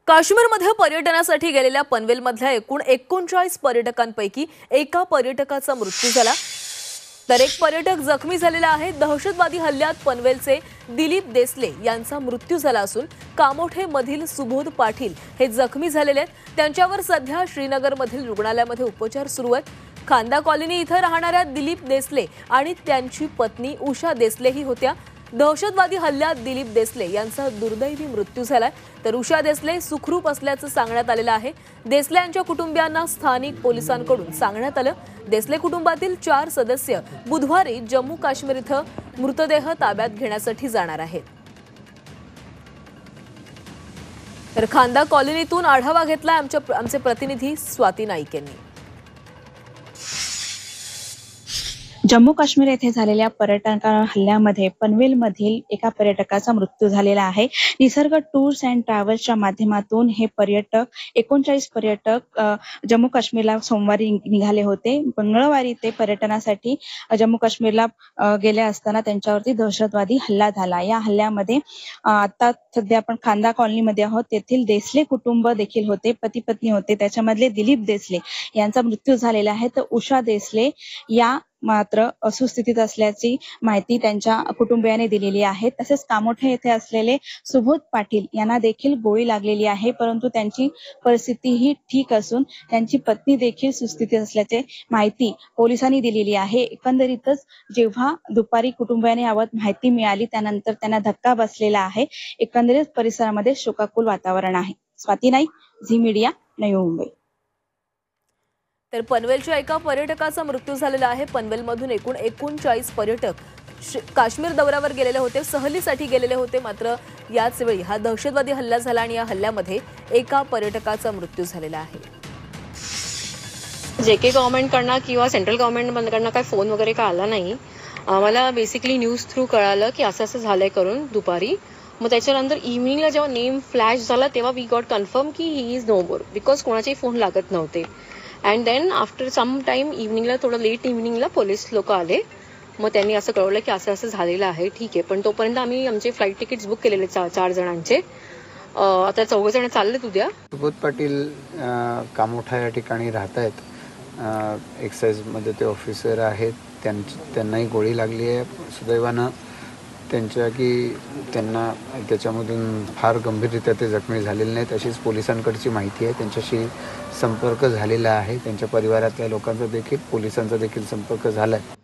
काश्मीरमध्ये पर्यटनासाठी गेलेल्या पनवेलमधल्या एकूण 39 पर्यटकांपैकी एका पर्यटकाचा मृत्यू झाला, तर एक पर्यटक जखमी झालेला आहे। दहशतवादी हल्ल्यात पनवेलचे दिलीप देसले यांचा मृत्यू झाला असून कामोठेमधील सुबोध पाटील हे जखमी झालेले आहेत। त्यांच्यावर सध्या श्रीनगरमधील रुग्णालयामध्ये उपचार सुरू आहेत। खांदा कॉलनी इथं राहणाऱ्या दिलीप देसले आणि त्यांची पत्नी उषा देसलेही होत्या। दहशतवादी हल्ल्यात दिलीप देसले यांचा दुर्दैवी मृत्यू झालाय, तर उषा देसले सुखरूप असल्याचं सांगण्यात आलेलं आहे। देसले यांच्या कुटुंबियांना स्थानिक पोलिसांकडून सांगण्यात आलं। देसले कुटुंबातील 4 सदस्य बुधवारी जम्मू काश्मीर इथं मृतदेह ताब्यात घेण्यासाठी जाणार आहेत। तर खांदा कॉलनीतून आढावा घेतला आमचे प्रतिनिधी स्वाती नाईक यांनी। जम्मू काश्मीर येथे झालेल्या पर्यटन हल्ल्यामध्ये पनवेलमधील एका पर्यटकाचा मृत्यू झालेला आहे। निसर्ग टूर्स अँड ट्रॅव्हल्सच्या माध्यमातून हे 39 पर्यटक जम्मू काश्मीरला सोमवारी निघाले होते। मंगळवारी ते पर्यटनासाठी जम्मू काश्मीरला गेले असताना त्यांच्यावरती दहशतवादी हल्ला झाला। या हल्ल्यामध्ये आता सध्या आपण खांदा कॉलनीमध्ये आहोत, तेथील देसले कुटुंब देखील होते, पती पत्नी होते। त्याच्यामधले दिलीप देसले यांचा मृत्यू झालेला आहे, तर उषा देसले या मात्र असुस्थितीत असल्याची माहिती त्यांच्या कुटुंबियांनी दिलेली आहे। तसेच कामोठे येथे असलेले सुबोध पाटील यांना देखील गोळी लागलेली आहे, परंतु त्यांची परिस्थिती ही ठीक असून त्यांची पत्नी देखील सुस्थितीत असल्याची माहिती पोलिसांनी दिलेली आहे। एकंदरीतच जेव्हा दुपारी कुटुंबियांनी याबाबत माहिती मिळाली त्यानंतर त्यांना धक्का बसलेला आहे। एकंदरीत परिसरामध्ये शोकाकुल वातावरण आहे। Swati Naik, Zee media, Navi Mumbai. तर पनवेलच्या एका पर्यटकाचा मृत्यू झालेला आहे। पनवेलमधून एकूण 39 पर्यटक काश्मीर दौऱ्यावर गेलेले होते, सहलीसाठी गेलेले होते। मात्र याच वेळी हा दहशतवादी हल्ला झाला आणि या हल्ल्यामध्ये एका पर्यटकाचा मृत्यू झालेला आहे। जेके गव्हर्नमेंटकडनं किंवा सेंट्रल गव्हर्नमेंटकडनं काय फोन वगैरे काय आला नाही। मला बेसिकली न्यूज थ्रू कळालं की असं असं झालंय करून दुपारी। मग त्याच्यानंतर इव्हनिंगला जेव्हा नेम फ्लॅश झाला तेव्हा वी गॉट कन्फर्म की he is no more, because कोणाचेही फोन लागत नव्हते। And then after some time इव्हनिंगला, थोडं लेट इव्हनिंगला पोलीस लोक आले। मग त्यांनी असं कळवलं की असं असं झालेलं आहे। ठीक आहे, पण तोपर्यंत आम्ही आमचे फ्लाईट तिकीट्स बुक केलेले 4 जणांचे। आता 4 जण चाललेत उद्या। सुबोध पाटील कामोठा या ठिकाणी राहत आहेत। एक्साईजमध्ये ते ऑफिसर आहेत। त्यांनाही गोळी लागली आहे। सुदैवानं त्यांना त्याच्यामधून फार गंभीररित्या ते जखमी झालेले नाहीत अशीच पोलिसांकडची माहिती आहे। त्यांच्याशी संपर्क झालेला आहे। त्यांच्या परिवारातल्या लोकांचा देखील पोलिसांचा देखील संपर्क झाला आहे।